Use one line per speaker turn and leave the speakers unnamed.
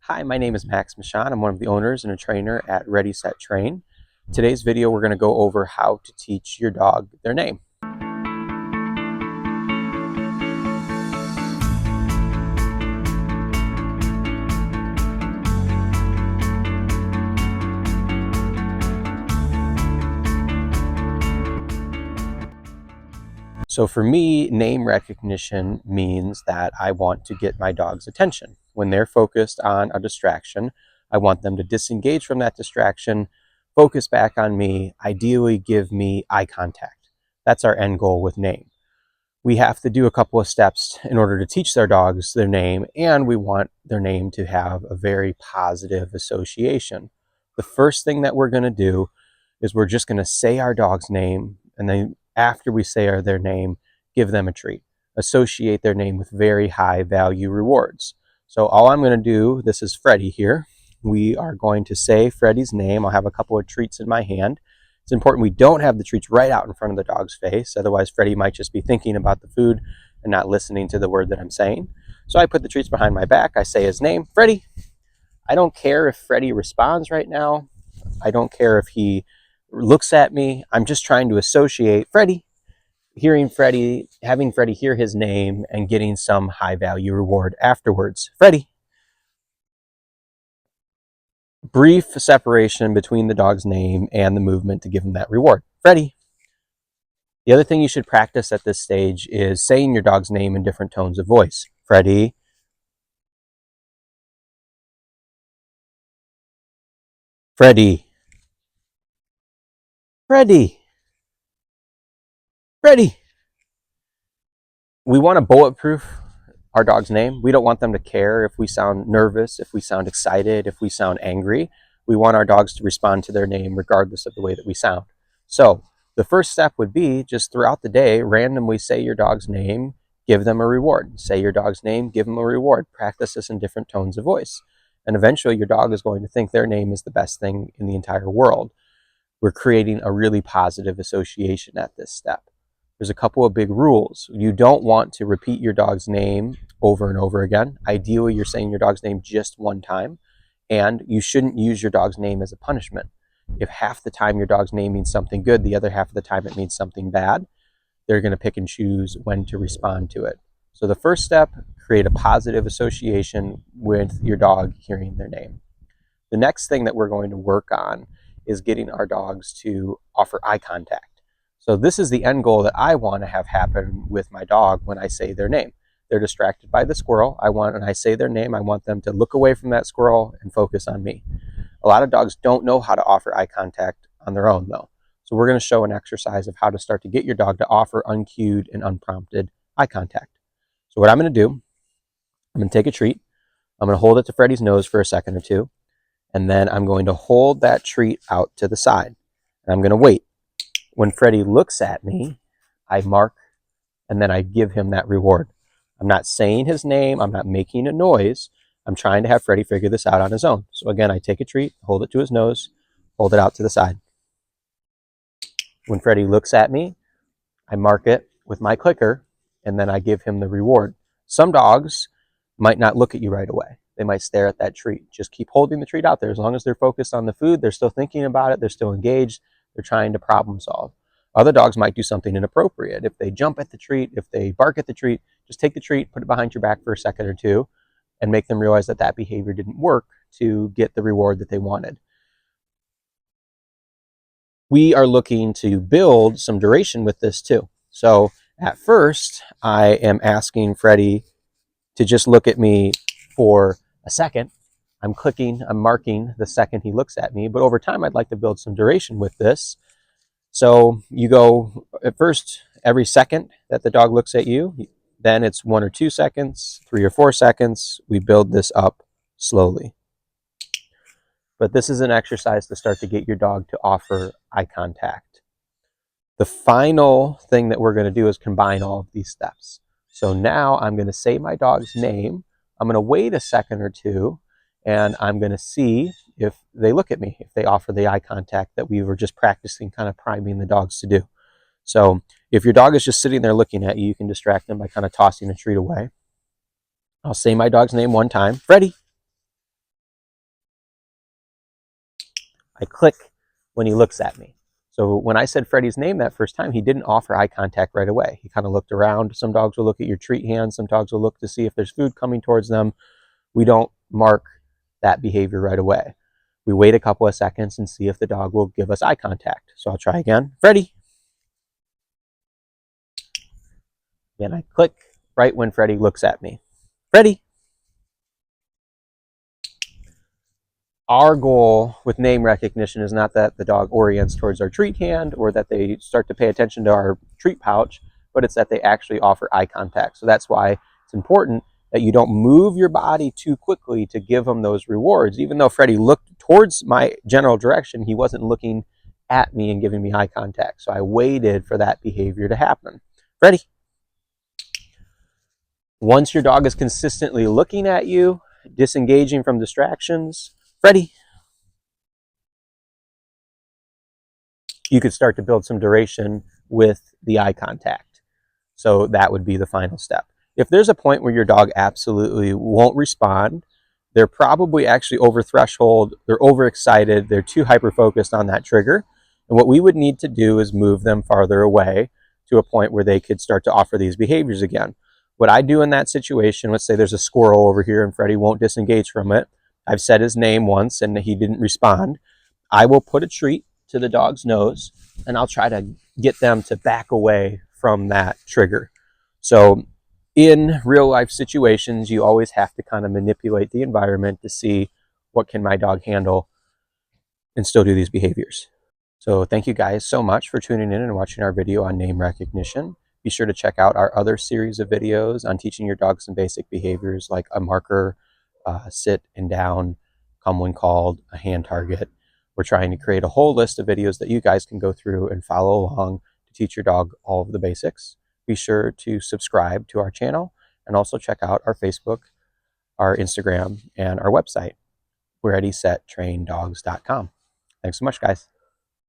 Hi, my name is Max Michon. I'm one of the owners and a trainer at Ready, Set, Train. Today's video, we're going to go over how to teach your dog their name. So for me, name recognition means that I want to get my dog's attention. When they're focused on a distraction, I want them to disengage from that distraction, focus back on me, ideally give me eye contact. That's our end goal with name. We have to do a couple of steps in order to teach their dogs their name, and we want their name to have a very positive association. The first thing that we're going to do is we're just going to say our dog's name, and then after we say their name, give them a treat. Associate their name with very high value rewards. So all I'm going to do, this is Freddie here. We are going to say Freddie's name. I'll have a couple of treats in my hand. It's important we don't have the treats right out in front of the dog's face. Otherwise, Freddie might just be thinking about the food and not listening to the word that I'm saying. So I put the treats behind my back. I say his name, Freddie. I don't care if Freddie responds right now. I don't care if he looks at me. I'm just trying to associate Freddie, hearing Freddie, having Freddie hear his name and getting some high value reward afterwards. Freddie. Brief separation between the dog's name and the movement to give him that reward. Freddie. The other thing you should practice at this stage is saying your dog's name in different tones of voice. Freddie. Freddie. Freddie. Freddie. We want to bulletproof our dog's name. We don't want them to care if we sound nervous, if we sound excited, if we sound angry. We want our dogs to respond to their name regardless of the way that we sound. So the first step would be just throughout the day, randomly say your dog's name, give them a reward. Say your dog's name, give them a reward. Practice this in different tones of voice. And eventually your dog is going to think their name is the best thing in the entire world. We're creating a really positive association at this step. There's a couple of big rules. You don't want to repeat your dog's name over and over again. Ideally, you're saying your dog's name just one time, and you shouldn't use your dog's name as a punishment. If half the time your dog's name means something good, the other half of the time it means something bad, they're going to pick and choose when to respond to it. So the first step, create a positive association with your dog hearing their name. The next thing that we're going to work on is getting our dogs to offer eye contact. So this is the end goal that I want to have happen with my dog when I say their name. They're distracted by the squirrel. When I say their name, I want them to look away from that squirrel and focus on me. A lot of dogs don't know how to offer eye contact on their own, though. So we're going to show an exercise of how to start to get your dog to offer uncued and unprompted eye contact. So what I'm going to do, I'm going to take a treat. I'm going to hold it to Freddie's nose for a second or two. And then I'm going to hold that treat out to the side. And I'm going to wait. When Freddie looks at me, I mark, and then I give him that reward. I'm not saying his name. I'm not making a noise. I'm trying to have Freddie figure this out on his own. So again, I take a treat, hold it to his nose, hold it out to the side. When Freddie looks at me, I mark it with my clicker, and then I give him the reward. Some dogs might not look at you right away. They might stare at that treat. Just keep holding the treat out there. As long as they're focused on the food, they're still thinking about it, they're still engaged, they're trying to problem solve. Other dogs might do something inappropriate. If they jump at the treat, if they bark at the treat, just take the treat, put it behind your back for a second or two, and make them realize that that behavior didn't work to get the reward that they wanted. We are looking to build some duration with this too. So at first, I am asking Freddie to just look at me for a second. I'm marking the second he looks at me, but over time, I'd like to build some duration with this. So you go at first every second that the dog looks at you, then it's 1 or 2 seconds, 3 or 4 seconds. We build this up slowly. But this is an exercise to start to get your dog to offer eye contact. The final thing that we're going to do is combine all of these steps. So now I'm going to say my dog's name. I'm going to wait a second or two, and I'm going to see if they look at me, if they offer the eye contact that we were just practicing, kind of priming the dogs to do. So if your dog is just sitting there looking at you, you can distract them by kind of tossing a treat away. I'll say my dog's name one time. Freddie. I click when he looks at me. So when I said Freddie's name that first time, he didn't offer eye contact right away. He kind of looked around. Some dogs will look at your treat hand. Some dogs will look to see if there's food coming towards them. We don't mark that behavior right away. We wait a couple of seconds and see if the dog will give us eye contact. So I'll try again. Freddie. Then I click right when Freddie looks at me. Freddie. Our goal with name recognition is not that the dog orients towards our treat hand or that they start to pay attention to our treat pouch, but it's that they actually offer eye contact. So that's why it's important that you don't move your body too quickly to give them those rewards. Even though Freddie looked towards my general direction, he wasn't looking at me and giving me eye contact. So I waited for that behavior to happen. Freddie. Once your dog is consistently looking at you, disengaging from distractions, Freddie, you could start to build some duration with the eye contact. So that would be the final step. If there's a point where your dog absolutely won't respond, they're probably actually over threshold, they're overexcited, they're too hyper-focused on that trigger. And what we would need to do is move them farther away to a point where they could start to offer these behaviors again. What I do in that situation, let's say there's a squirrel over here and Freddie won't disengage from it. I've said his name once and he didn't respond. I will put a treat to the dog's nose and I'll try to get them to back away from that trigger. So in real life situations, you always have to kind of manipulate the environment to see what can my dog handle and still do these behaviors. So thank you guys so much for tuning in and watching our video on name recognition. Be sure to check out our other series of videos on teaching your dog some basic behaviors like a marker, sit and down, come when called, a hand target. We're trying to create a whole list of videos that you guys can go through and follow along to teach your dog all of the basics. Be sure to subscribe to our channel and also check out our Facebook, our Instagram, and our website. We're at readysettraindogs.com. Thanks so much, guys.